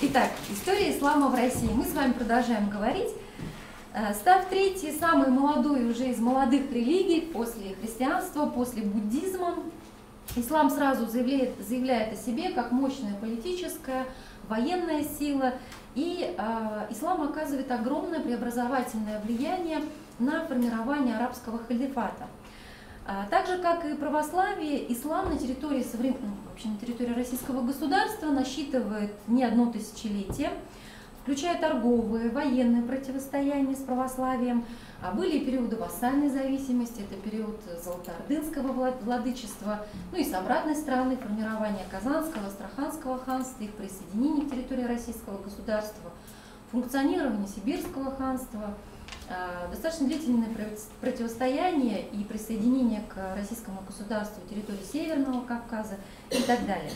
Итак, история ислама в России. Мы с вами продолжаем говорить. Став третьей, самой молодой уже из молодых религий, после христианства, после буддизма, ислам сразу заявляет о себе как мощная политическая, военная сила, и ислам оказывает огромное преобразовательное влияние на формирование арабского халифата. Так же, как и православие, ислам на территории, вообще на территории российского государства насчитывает не одно тысячелетие, включая торговые, военные противостояния с православием. Были периоды вассальной зависимости, это период золотоордынского владычества, ну и с обратной стороны формирования Казанского, Астраханского ханства, их присоединение к территории российского государства, функционирование Сибирского ханства, достаточно длительное противостояние и присоединение к российскому государству территории Северного Кавказа и так далее.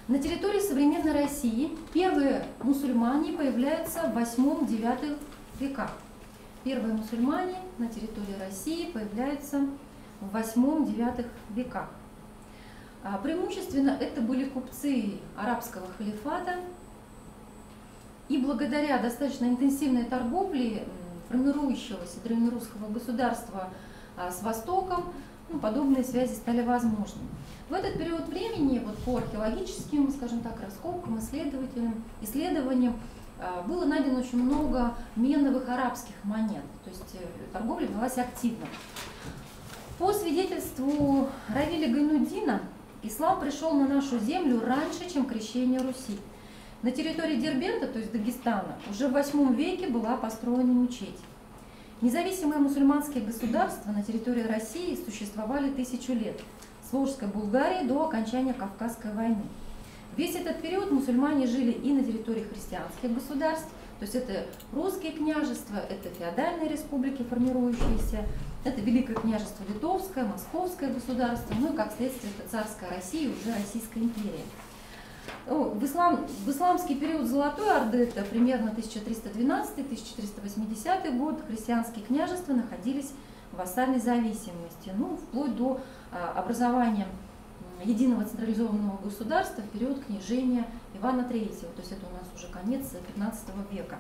На территории современной России первые мусульмане появляются в 8-9 веках. Первые мусульмане на территории России появляются в 8-9 веках. Преимущественно это были купцы арабского халифата, и благодаря достаточно интенсивной торговле формирующегося древнерусского государства с Востоком, подобные связи стали возможны. В этот период времени, по археологическим, скажем так, раскопкам, исследованиям, было найдено очень много меновых арабских монет, то есть торговля велась активно. По свидетельству Равиля Гайнуддина, ислам пришел на нашу землю раньше, чем крещение Руси. На территории Дербента, то есть Дагестана, уже в 8 веке была построена мечеть. Независимые мусульманские государства на территории России существовали 1000 лет, с Волжской Булгарии до окончания Кавказской войны. Весь этот период мусульмане жили и на территории христианских государств, то есть это русские княжества, это феодальные республики формирующиеся, это Великое княжество Литовское, Московское государство, ну и как следствие это царская Россия, уже Российская империя. В исламский период Золотой Орды, это примерно 1312-1480 год, христианские княжества находились в вассальной зависимости, вплоть до образования единого централизованного государства в период княжения Ивана III, то есть это у нас уже конец 15 века.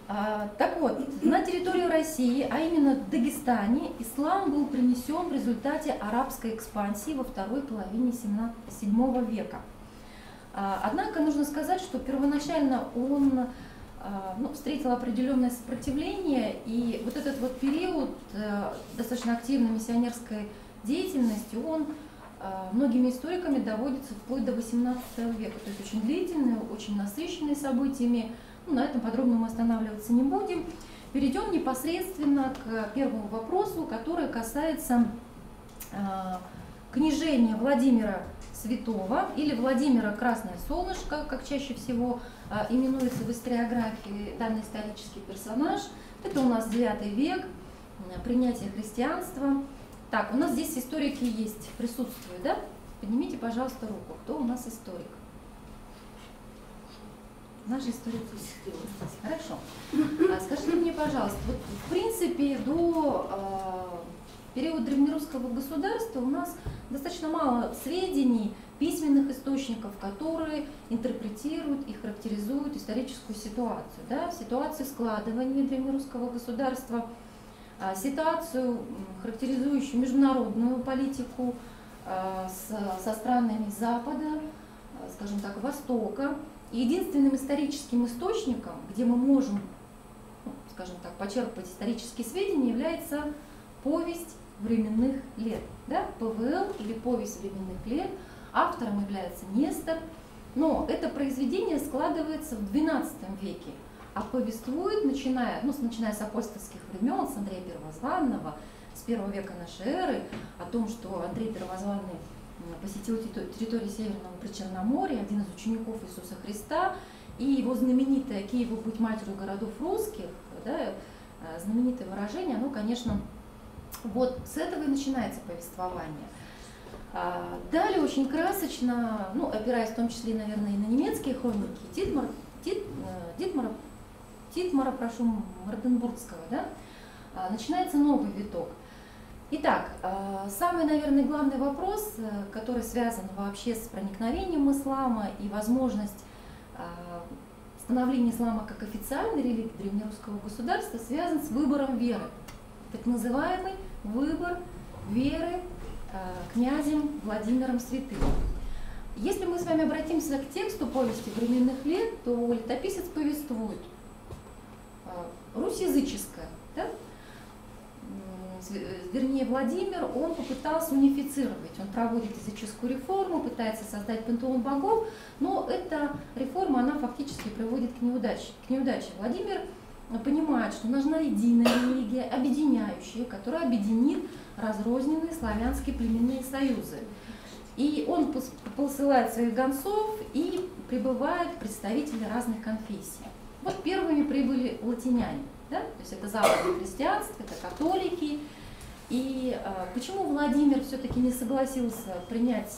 Так вот, на территорию России, а именно в Дагестане, ислам был принесен в результате арабской экспансии во второй половине VII века. Однако нужно сказать, что первоначально он встретил определенное сопротивление, и вот этот период достаточно активной миссионерской деятельности, он многими историками доводится вплоть до XVIII века, то есть очень длительный, очень насыщенный событиями. На этом подробно мы останавливаться не будем. Перейдем непосредственно к первому вопросу, который касается княжения Владимира Святого или Владимира Красное Солнышко, как чаще всего именуется в историографии данный исторический персонаж. Это у нас 9 век, принятие христианства. Так, у нас здесь историки есть, присутствуют, да? Поднимите, пожалуйста, руку. Кто у нас историк? Наши историки здесь. Хорошо. Скажите мне, пожалуйста, в принципе до периода древнерусского государства у нас достаточно мало сведений, письменных источников, которые интерпретируют и характеризуют историческую ситуацию, да? Ситуацию складывания древнерусского государства, ситуацию, характеризующую международную политику со странами Запада, скажем так, Востока. Единственным историческим источником, где мы можем, скажем так, почерпать исторические сведения, является повесть временных лет. Да? ПВЛ или повесть временных лет. Автором является Нестор. Но это произведение складывается в XII веке, а повествует, начиная с апостольских времен, с Андрея Первозванного, с 1 века нашей эры, о том, что Андрей Первозванный посетил территорию Северного Причерноморья, один из учеников Иисуса Христа, и его знаменитое «Киеву быть матерью городов русских», да, знаменитое выражение, оно, конечно, вот с этого и начинается повествование. Далее очень красочно, опираясь в том числе, наверное, и на немецкие хроники, Титмара, Морденбургского, да, начинается новый виток. Итак, самый, наверное, главный вопрос, который связан вообще с проникновением ислама и возможность становления ислама как официальной религии древнерусского государства, связан с выбором веры. Так называемый выбор веры князем Владимиром Святым. Если мы с вами обратимся к тексту повести временных лет, то летописец повествует: Русь языческая, да? Вернее, Владимир, он попытался унифицировать, он проводит языческую реформу, пытается создать пантеон богов, но эта реформа, она фактически приводит к неудаче. Владимир понимает, что нужна единая религия, объединяющая, которая объединит разрозненные славянские племенные союзы. И он посылает своих гонцов, и прибывают представители разных конфессий. Вот первыми прибыли латиняне. Да? То есть это западное христианство, это католики. И почему Владимир все-таки не согласился принять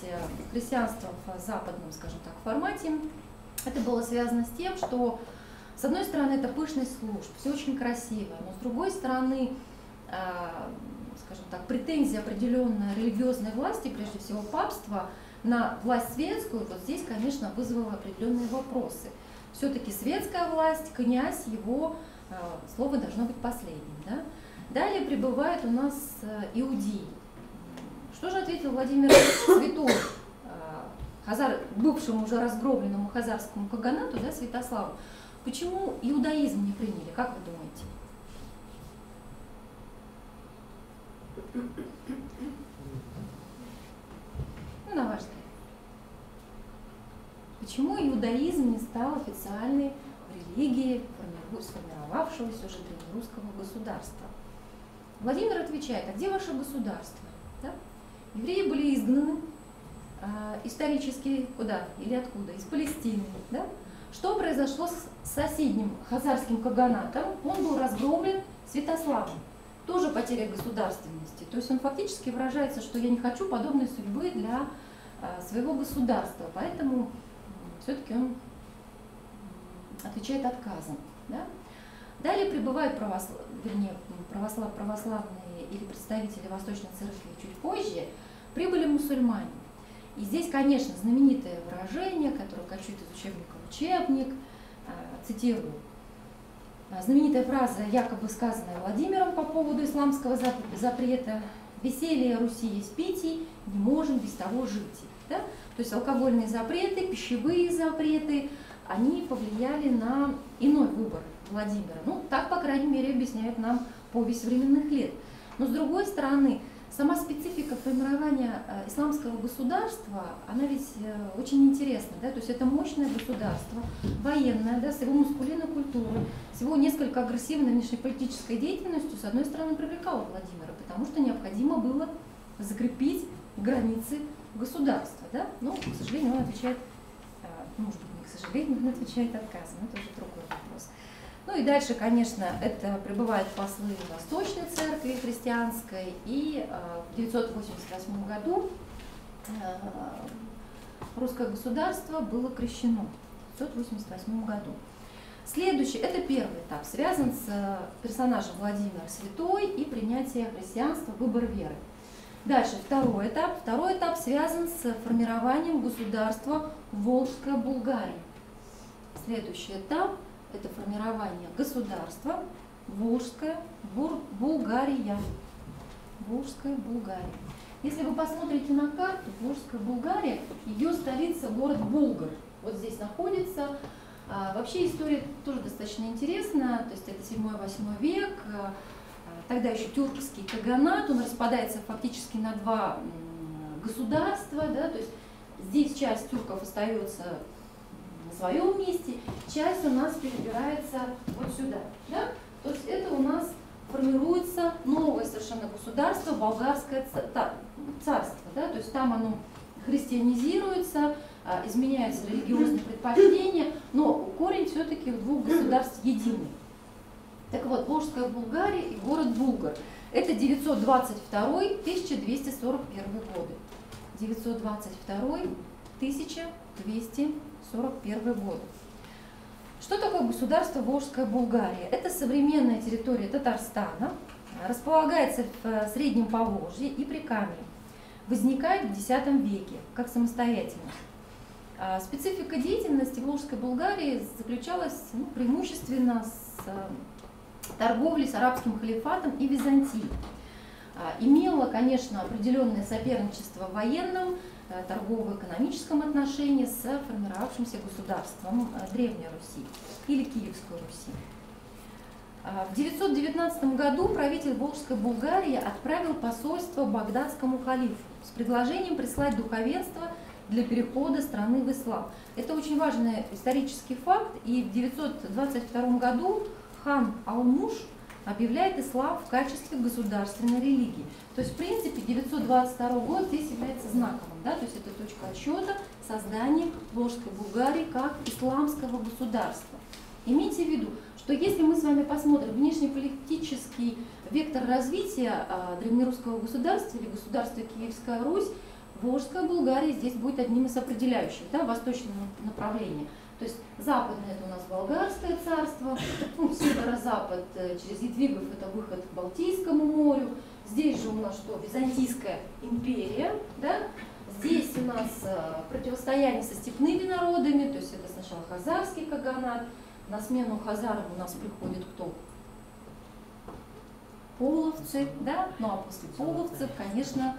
христианство в западном, скажем так, формате? Это было связано с тем, что, с одной стороны, это пышность служб, все очень красиво, но с другой стороны, скажем так, претензия определенной религиозной власти, прежде всего папства, на власть светскую, вот здесь, конечно, вызвало определенные вопросы. Все-таки светская власть, князь, его слово должно быть последним. Да? Далее прибывает у нас иудеи. Что же ответил Владимир Святой, бывшему уже разгромленному хазарскому каганату, да, Святославу? Почему иудаизм не приняли, как вы думаете? Ну, на ваш взгляд. Почему иудаизм не стал официальной религией сформировавшегося уже древнерусского государства? Владимир отвечает: а где ваше государство? Да? Евреи были изгнаны исторически куда или откуда? Из Палестины. Да? Что произошло с соседним хазарским каганатом? Он был разгромлен Святославом. Тоже потеря государственности. То есть он фактически выражается, что я не хочу подобной судьбы для своего государства. Поэтому все-таки он отвечает отказом. Да? Далее прибывают православные или представители Восточной Церкви чуть позже, прибыли мусульмане. И здесь, конечно, знаменитое выражение, которое кочует из учебника в учебник, цитирую, знаменитая фраза, якобы сказанная Владимиром по поводу исламского запрета: «Веселье Руси есть питий, не можем без того жить». Да? То есть алкогольные запреты, пищевые запреты, они повлияли на иной выбор Владимира. Ну, так, по крайней мере, объясняет нам повесть временных лет. Но, с другой стороны, сама специфика формирования исламского государства, она ведь очень интересна. Да? То есть это мощное государство, военное, да, с его мускулиной культурой, с его несколько агрессивной внешнеполитической деятельностью, с одной стороны, привлекало Владимира, потому что необходимо было закрепить границы государства. Да? Но, к сожалению, он отвечает, может быть, не к сожалению, он отвечает отказом. Это уже другой вопрос. Ну и дальше, конечно, это прибывают послы Восточной Церкви христианской, и в 988 году русское государство было крещено. В 988 году. Следующий, это первый этап, связан с персонажем Владимир Святой и принятие христианства, выбор веры. Дальше, второй этап. Второй этап связан с формированием государства Волжская Булгария. Следующий этап – это формирование государства Волжская Булгария. Волжская Булгария. Если вы посмотрите на карту, Волжская Булгария, ее столица город Болгар. Вот здесь находится. Вообще история тоже достаточно интересна. То есть это 7-8 век. Тогда еще тюркский каганат, он распадается фактически на два государства. Да? То есть здесь часть тюрков остается на своем месте, часть у нас перебирается вот сюда. Да? То есть это у нас формируется новое совершенно государство, болгарское царство. Да? То есть там оно христианизируется, изменяются религиозные предпочтения, но корень все-таки у двух государств единый. Так вот, Волжская Булгария и город Булгар. Это 922-1241 годы. 922-1241 год. Что такое государство Волжская Булгария? Это современная территория Татарстана, располагается в Среднем Поволжье и Прикамье. Возникает в X веке как самостоятельность. Специфика деятельности Волжской Булгарии заключалась преимущественно с торговлей с арабским халифатом и Византией. Имела, конечно, определенное соперничество в военном, торгово-экономическом отношении с формировавшимся государством Древней Руси или Киевской Руси. В 919 году правитель Волжской Булгарии отправил посольство багдадскому халифу с предложением прислать духовенство для перехода страны в ислам. Это очень важный исторический факт, и в 922 году хан Алмуш объявляет ислам в качестве государственной религии. То есть, в принципе, 922 год здесь является знаковым, да? То есть это точка отсчета создания Волжской Булгарии как исламского государства. Имейте в виду, что если мы с вами посмотрим внешнеполитический вектор развития древнерусского государства или государства Киевская Русь, Волжская Булгария здесь будет одним из определяющих, да, восточного направления. То есть западное это у нас Болгарское царство, северо-запад через Едвигов это выход к Балтийскому морю, здесь же у нас что? Византийская империя, да? Здесь у нас противостояние со степными народами, то есть это сначала хазарский каганат, на смену хазарам у нас приходит кто? Половцы, да? Ну а после половцев, конечно,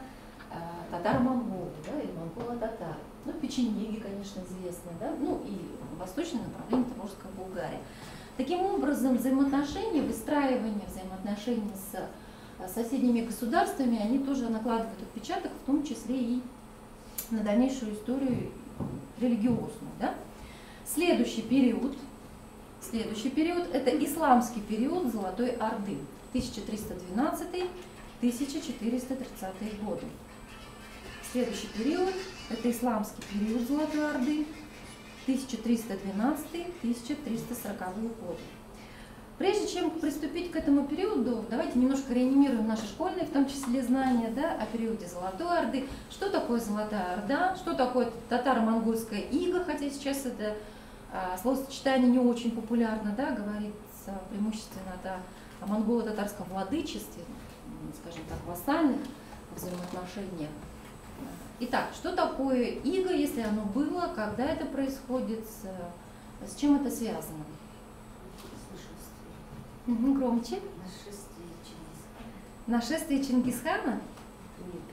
татаро-монголы, да, или монголо-татары. Ну, печенеги, конечно, известны, да, ну и восточное направление – Волжская Булгария. Таким образом, выстраивание взаимоотношений с соседними государствами, они тоже накладывают отпечаток, в том числе и на дальнейшую историю религиозную. Да? Следующий период – это исламский период Золотой Орды, 1312-1430 годы. Следующий период – это исламский период Золотой Орды, 1312-1340 годы. Прежде чем приступить к этому периоду, давайте немножко реанимируем наши школьные, в том числе, знания, да, о периоде Золотой Орды. Что такое Золотая Орда, что такое татаро-монгольская ига, хотя сейчас это словосочетание не очень популярно, да, говорится преимущественно о монголо-татарском владычестве, скажем так, вассальных взаимоотношениях. Итак, что такое иго, если оно было, когда это происходит, с чем это связано? Громче. Нашествие Чингисхана.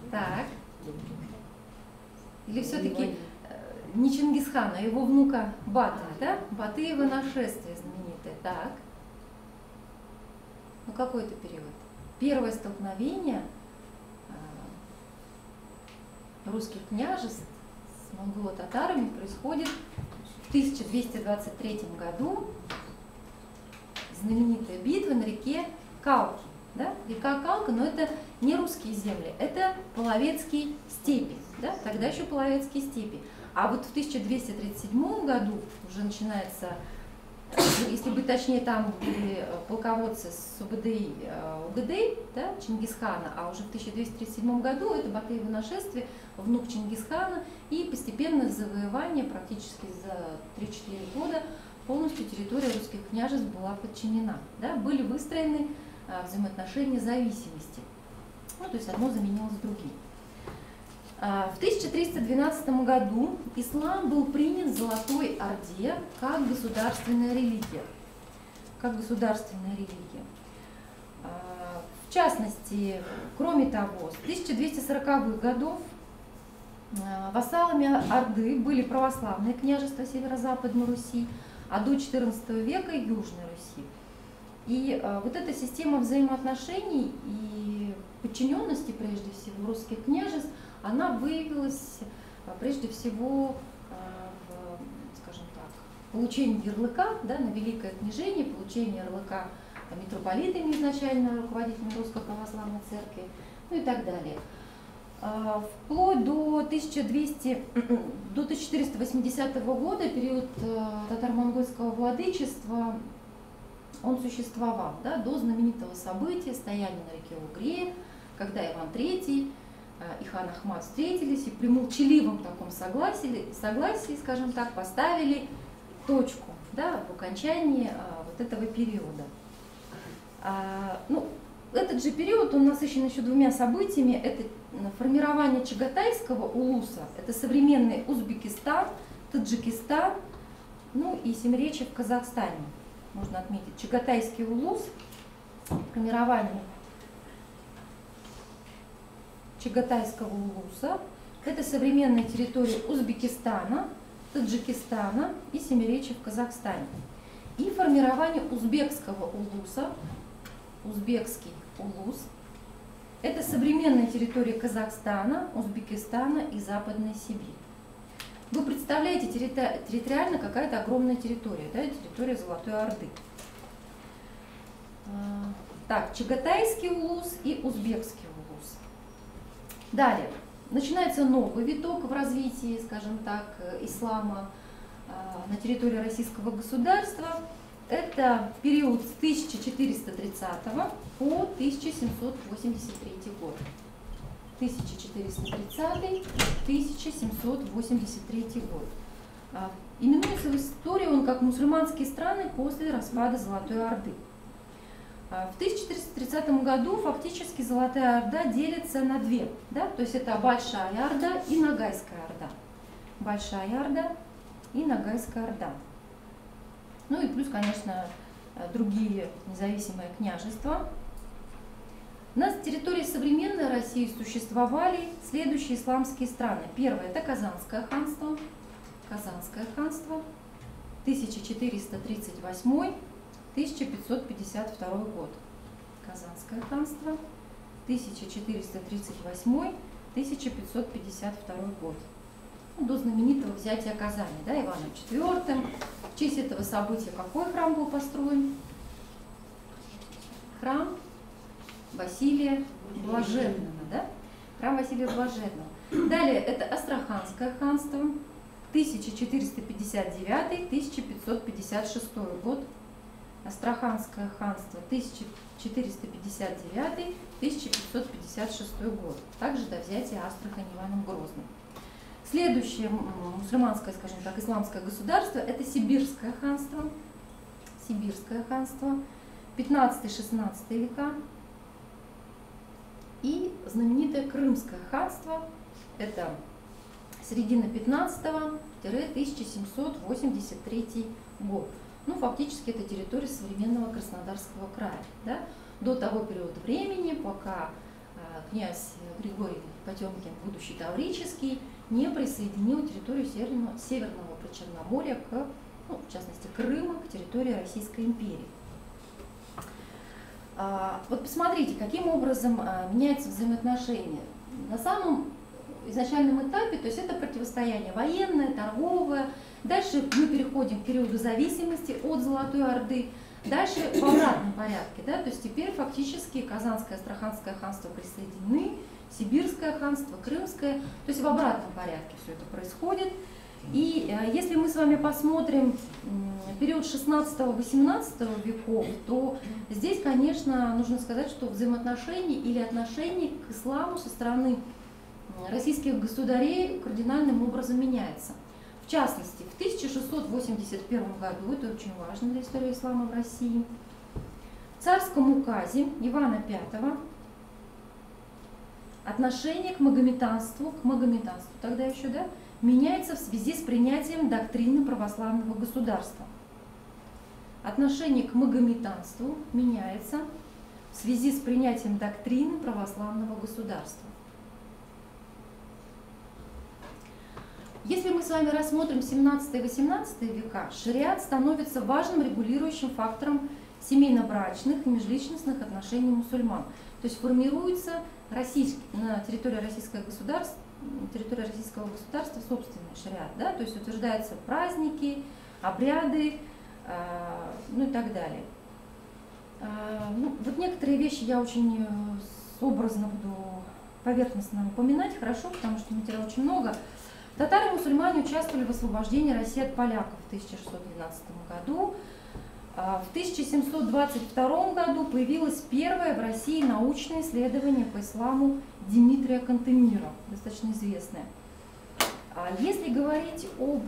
Так. Или все-таки не Чингисхана, а его внука Батыя, да? Батыево нашествие знаменитое. Так. Ну какой это период? Первое столкновение русских княжеств с монголо-татарами происходит в 1223 году. Знаменитая битва на реке Калки. Да? Река Калка, но это не русские земли, это половецкие степи, да? Тогда еще половецкие степи. А вот в 1237 году уже начинается, если быть точнее, там были полководцы Субэдэй, Угэдэй, да, Чингисхана, а уже в 1237 году это Батыево нашествие, внук Чингисхана, и постепенное завоевание практически за 3-4 года полностью территория русских княжеств была подчинена. Да? Были выстроены взаимоотношения зависимости. Ну, то есть одно заменилось другим. В 1312 году ислам был принят в Золотой Орде как государственная религия. В частности, кроме того, с 1240-х годов вассалами Орды были православные княжества Северо-Западной Руси, а до XIV века Южной Руси. И вот эта система взаимоотношений и подчиненности, прежде всего, русских княжеств, она выявилась прежде всего в, скажем так, получении ярлыка, да, на Великое княжение, получении ярлыка митрополитами изначально, руководителями Русской Православной Церкви, ну и так далее. Вплоть до 1480 года, период татаро-монгольского владычества, он существовал, да, до знаменитого события стояния на реке Угре, когда Иван III и хан Ахмат встретились и при молчаливом таком согласии, скажем так, поставили точку, да, в окончании вот этого периода. Ну, Этот же период он насыщен еще двумя событиями. Это формирование Чагатайского улуса, это современный Узбекистан, Таджикистан, ну и Семиречье в Казахстане. Можно отметить Чагатайский улус, формирование Чагатайского улуса. Это современная территория Узбекистана, Таджикистана и Семиречья в Казахстане. И формирование узбекского улуса, узбекский улус. Это современная территория Казахстана, Узбекистана и Западной Сибири. Вы представляете, территориально какая-то огромная территория, да, территория Золотой Орды. Так, Чагатайский улус и Узбекский улус. Далее, начинается новый виток в развитии, скажем так, ислама на территории российского государства. Это период с 1430 по 1783 год. 1430-1783 год. Именуется в истории он как мусульманские страны после распада Золотой Орды. В 1430 году фактически Золотая Орда делится на две. Да? То есть это Большая Орда и Ногайская Орда. Большая Орда и Ногайская Орда. Ну и плюс, конечно, другие независимые княжества. На территории современной России существовали следующие исламские страны. Первое – это Казанское ханство. Казанское ханство, 1438-1552 год. Казанское ханство, 1438-1552 год. До знаменитого взятия Казани, да, Иваном IV. В честь этого события какой храм был построен? Храм Василия Блаженного, да? Храм Василия Блаженного. Далее это Астраханское ханство, 1459-1556 год. Астраханское ханство, 1459-1556 год. Также до взятия Астрахани Иваном Грозным. Следующее мусульманское, скажем так, исламское государство – это Сибирское ханство. Сибирское ханство, 15-16 века. И знаменитое Крымское ханство – это середина 15-1783 год. Ну, фактически это территория современного Краснодарского края. Да? До того периода времени, пока князь Григорий Потемкин, будущий Таврический, не присоединил территорию Северного Причерноморья, ну, в частности Крыма, к территории Российской империи. Вот посмотрите, каким образом меняются взаимоотношения. На самом изначальном этапе, то есть это противостояние военное, торговое. Дальше мы переходим к периоду зависимости от Золотой Орды. Дальше в обратном порядке. Да? То есть теперь фактически Казанское, Астраханское ханство присоединены, Сибирское ханство, Крымское. То есть в обратном порядке все это происходит. И если мы с вами посмотрим период 16-18 веков, то здесь, конечно, нужно сказать, что взаимоотношения или отношения к исламу со стороны российских государей кардинальным образом меняется. В частности, в 1681 году, это очень важно для истории ислама в России, в царском указе Ивана V отношение к магометанству тогда еще, да, меняется в связи с принятием доктрины православного государства. Отношение к магометанству меняется в связи с принятием доктрины православного государства. Если мы с вами рассмотрим 17 и 18 века, шариат становится важным регулирующим фактором семейно-брачных и межличностных отношений мусульман. То есть формируется на территории российского государства собственный шариат, да? То есть утверждаются праздники, обряды, ну и так далее. Ну, вот некоторые вещи я очень образно буду поверхностно упоминать, хорошо, потому что материала очень много. Татары и мусульмане участвовали в освобождении России от поляков в 1612 году. В 1722 году появилось первое в России научное исследование по исламу Дмитрия Кантемира, достаточно известное. Если говорить об,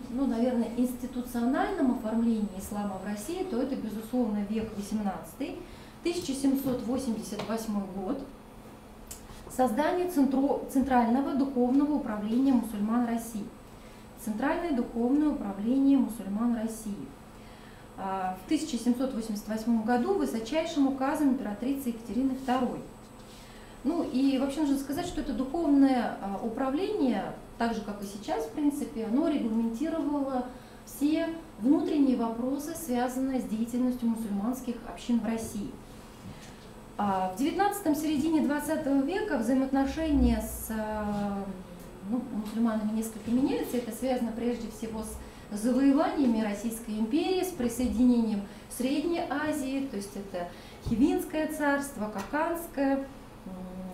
ну, наверное, институциональном оформлении ислама в России, то это, безусловно, век XVIII, 1788 год. Создание Центрального духовного управления мусульман России. Центральное духовное управление мусульман России. В 1788 году высочайшим указом императрицы Екатерины II. Ну и вообще нужно сказать, что это духовное управление, так же как и сейчас, в принципе, оно регламентировало все внутренние вопросы, связанные с деятельностью мусульманских общин в России. В 19-м, середине 20 века взаимоотношения с мусульманами несколько меняются. Это связано прежде всего с завоеваниями Российской империи, с присоединением Средней Азии, то есть это Хивинское царство, Каканское,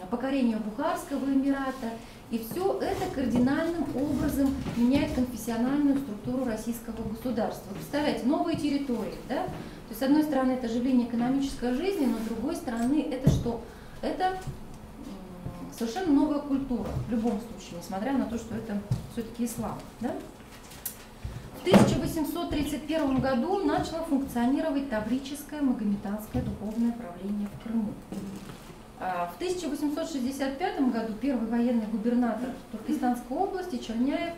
покорение Бухарского эмирата. И все это кардинальным образом меняет конфессиональную структуру российского государства. Представляете, новые территории, да? То есть, с одной стороны, это оживление экономической жизни, но с другой стороны, это что? Это совершенно новая культура, в любом случае, несмотря на то, что это все-таки ислам. Да? В 1831 году начало функционировать Таврическое магометанское духовное правление в Крыму. В 1865 году первый военный губернатор Туркестанской области Черняев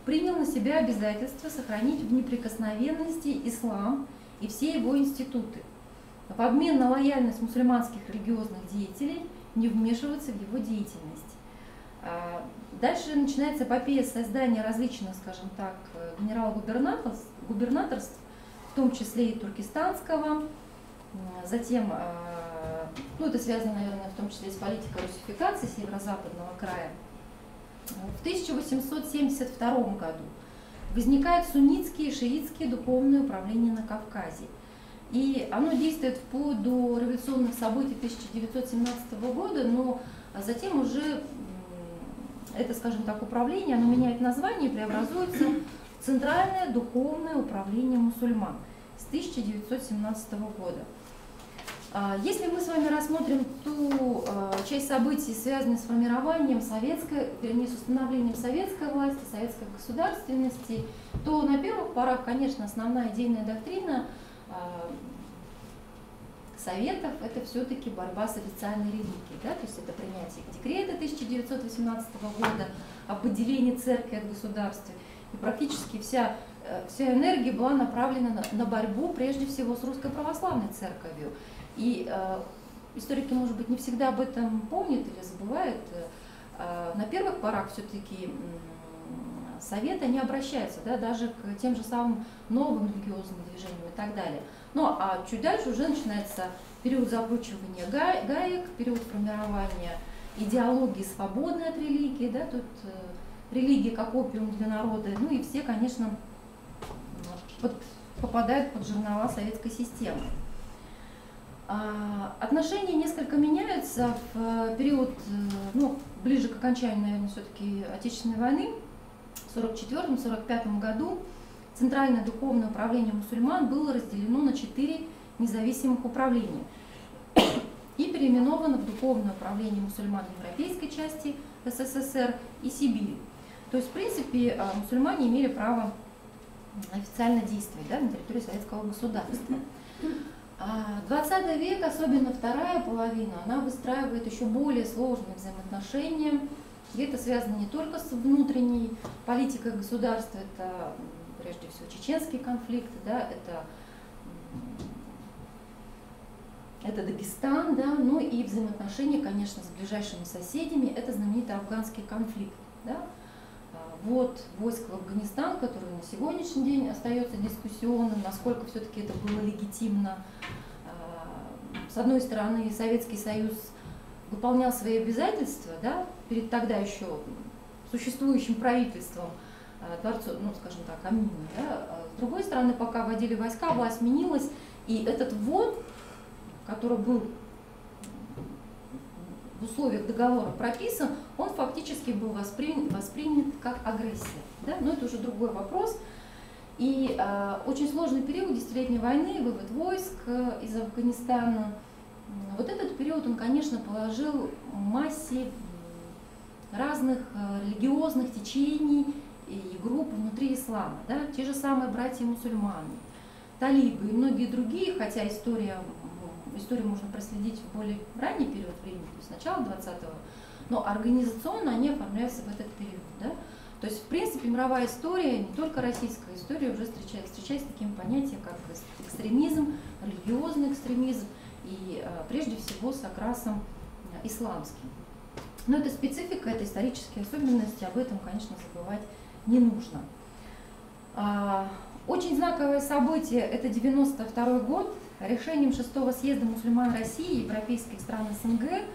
принял на себя обязательство сохранить в неприкосновенности ислам и все его институты, в обмен на лояльность мусульманских религиозных деятелей не вмешиваться в его деятельность. Дальше начинается эпопея создания различных, скажем так, генерал-губернаторств, в том числе и туркестанского, затем, ну это связано, наверное, в том числе и с политикой русификации северо-западного края. В 1872 году возникает суннитские и шиитские духовные управления на Кавказе. И оно действует вплоть до революционных событий 1917 года, но затем уже это, скажем так, управление, оно меняет название и преобразуется в Центральное духовное управление мусульман с 1917 года. Если мы с вами рассмотрим ту часть событий, связанных с формированием с установлением советской власти, советской государственности, то на первых порах, конечно, основная идейная доктрина Советов – это все-таки борьба с официальной религией. Да? То есть это принятие декрета 1918 года об отделении церкви от государства. И практически вся энергия была направлена на борьбу прежде всего с Русской Православной Церковью. И историки, может быть, не всегда об этом помнят или забывают. На первых порах все-таки Советы не обращаются, да, даже к тем же самым новым религиозным движениям и так далее. Ну а чуть дальше уже начинается период закручивания гаек, период формирования идеологии, свободной от религии, да, тут религия как опиум для народа, ну и все, конечно, попадают под жернова советской системы. Отношения несколько меняются в период, ну, ближе к окончанию, наверное, все-таки Отечественной войны. В 1944-1945 году Центральное духовное управление мусульман было разделено на 4 независимых управления и переименовано в Духовное управление мусульман европейской части СССР и Сибири. То есть, в принципе, мусульмане имели право официально действовать, да, на территории советского государства. 20 век, особенно вторая половина, она выстраивает еще более сложные взаимоотношения. И это связано не только с внутренней политикой государства, это прежде всего чеченские конфликты, да, это Дагестан, да, ну и взаимоотношения, конечно, с ближайшими соседями, это знаменитый афганский конфликт. Да. Вот войск в Афганистан, который на сегодняшний день остается дискуссионным, насколько все-таки это было легитимно. С одной стороны, Советский Союз выполнял свои обязательства, да, перед тогда еще существующим правительством, дворцов, ну, скажем так, Амина. Да. С другой стороны, пока вводили войска, власть сменилась, и этот ввод, который был в условиях договора прописан, он фактически был воспринят как агрессия. Да? Но это уже другой вопрос. И очень сложный период десятилетней войны, вывод войск из Афганистана. Вот этот период, он, конечно, положил массе разных религиозных течений и групп внутри ислама. Да? Те же самые братья-мусульмане, талибы и многие другие, хотя история историю можно проследить в более ранний период времени, то есть начало 20-го, но организационно они оформляются в этот период. Да? То есть, в принципе, мировая история, не только российская история, уже встречается с таким понятием, как экстремизм, религиозный экстремизм, и прежде всего с окрасом исламским. Но это специфика, это исторические особенности, об этом, конечно, забывать не нужно. Очень знаковое событие – это 1992 год. Решением 6-го съезда мусульман России и европейских стран СНГ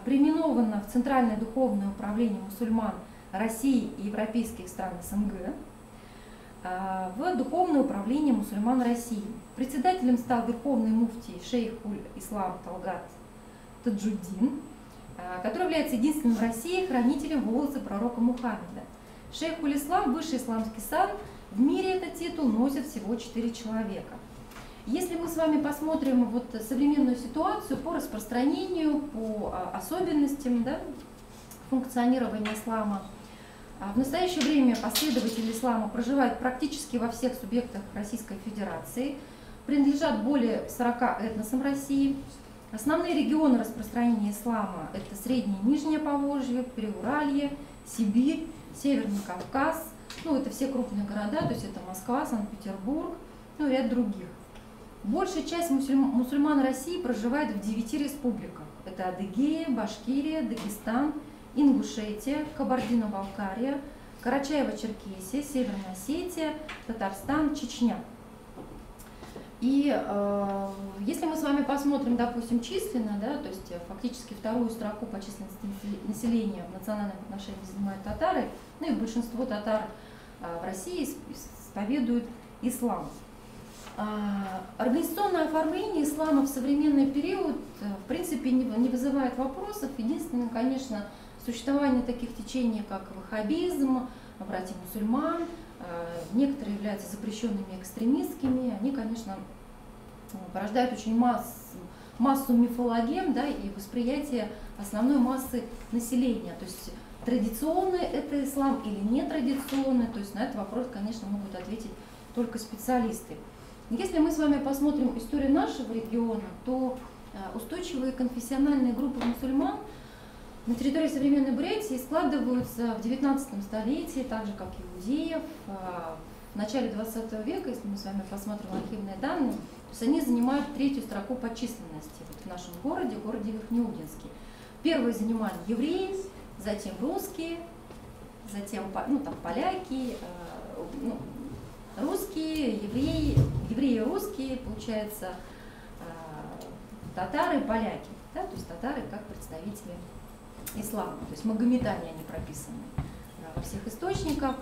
переименовано в Центральное духовное управление мусульман России и европейских стран СНГ в Духовное управление мусульман России. Председателем стал верховный муфтий шейх Ислам Талгат Таджуддин, который является единственным в России хранителем волоса пророка Мухаммеда. Шейх Ислам, высший исламский сан, в мире этот титул носят всего 4 человека. Если мы с вами посмотрим вот современную ситуацию по распространению, по особенностям, да, функционирования ислама, в настоящее время последователи ислама проживают практически во всех субъектах Российской Федерации, принадлежат более 40 этносам России. Основные регионы распространения ислама – это Среднее и Нижнее Поволжье, Приуралье, Сибирь, Северный Кавказ. Ну, это все крупные города, то есть это Москва, Санкт-Петербург, ну и ряд других. Большая часть мусульман России проживает в 9 республиках. Это Адыгея, Башкирия, Дагестан, Ингушетия, Кабардино-Балкария, Карачаево-Черкесия, Северная Осетия, Татарстан, Чечня. И если мы с вами посмотрим, допустим, численно, да, то есть фактически вторую строку по численности населения в национальном отношении занимают татары, ну и большинство татар в России исповедуют ислам. Организационное оформление ислама в современный период, в принципе, не вызывает вопросов. Единственное, конечно, существование таких течений, как ваххабизм, братья-мусульман, некоторые являются запрещенными экстремистскими, они, конечно, порождают очень массу мифологем, да, и восприятие основной массы населения. То есть традиционный это ислам или нетрадиционный, то есть на этот вопрос, конечно, могут ответить только специалисты. Если мы с вами посмотрим историю нашего региона, то устойчивые конфессиональные группы мусульман на территории современной Бурятии складываются в XIX столетии, так же как иудеев. В начале XX века, если мы с вами посмотрим архивные данные, то есть они занимают 3-ю строку по численности в нашем городе Верхнеудинске. Первые занимали евреи, затем русские, затем поляки, русские, евреи русские, получается, татары, поляки, да, то есть татары как представители ислама, то есть магометане они прописаны во всех источниках.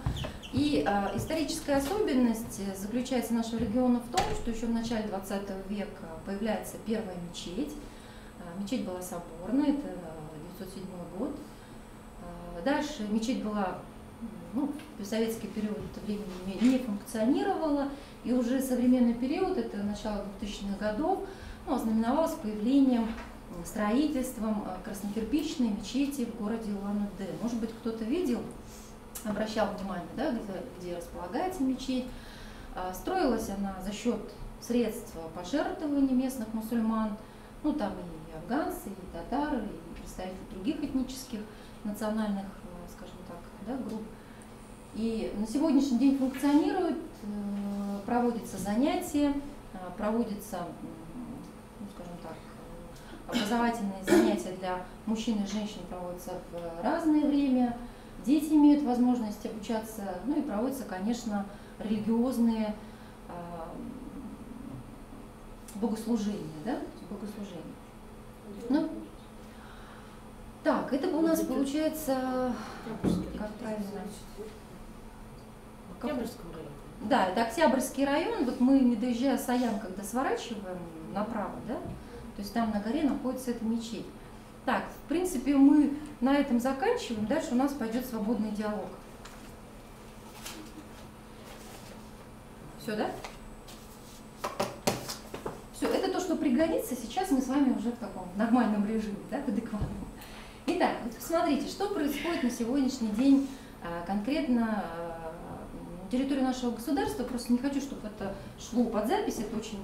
И историческая особенность заключается нашего региона в том, что еще в начале 20 века появляется первая мечеть. Мечеть была соборная, это 907 год. Дальше мечеть была, в советский период времени не функционировала, и уже современный период, это начало 2000-х годов, ознаменовалось появлением, строительством краснокирпичной мечети в городе Улан-Удэ. Может быть, кто-то видел, обращал внимание, да, где располагается мечеть. Строилась она за счет средств пожертвований местных мусульман, там и афганцы, и татары, и представители других этнических, национальных, скажем так, да, групп. И на сегодняшний день функционирует, проводятся занятия, проводятся, скажем так, образовательные занятия для мужчин и женщин проводятся в разное время, дети имеют возможность обучаться, и проводятся, конечно, религиозные богослужения, да, богослужения. Так, это у нас получается, как правильно? Октябрьском районе. Да, это Октябрьский район. Вот мы, не доезжая Саян, когда сворачиваем направо, да, то есть там на горе находится эта мечеть. Так, в принципе, мы на этом заканчиваем. Дальше у нас пойдет свободный диалог. Все, да? Все, это то, что пригодится. Сейчас мы с вами уже в таком нормальном режиме, да, в адекватном. Итак, вот смотрите, что происходит на сегодняшний день конкретно на территории нашего государства. Просто не хочу, чтобы это шло под запись, это очень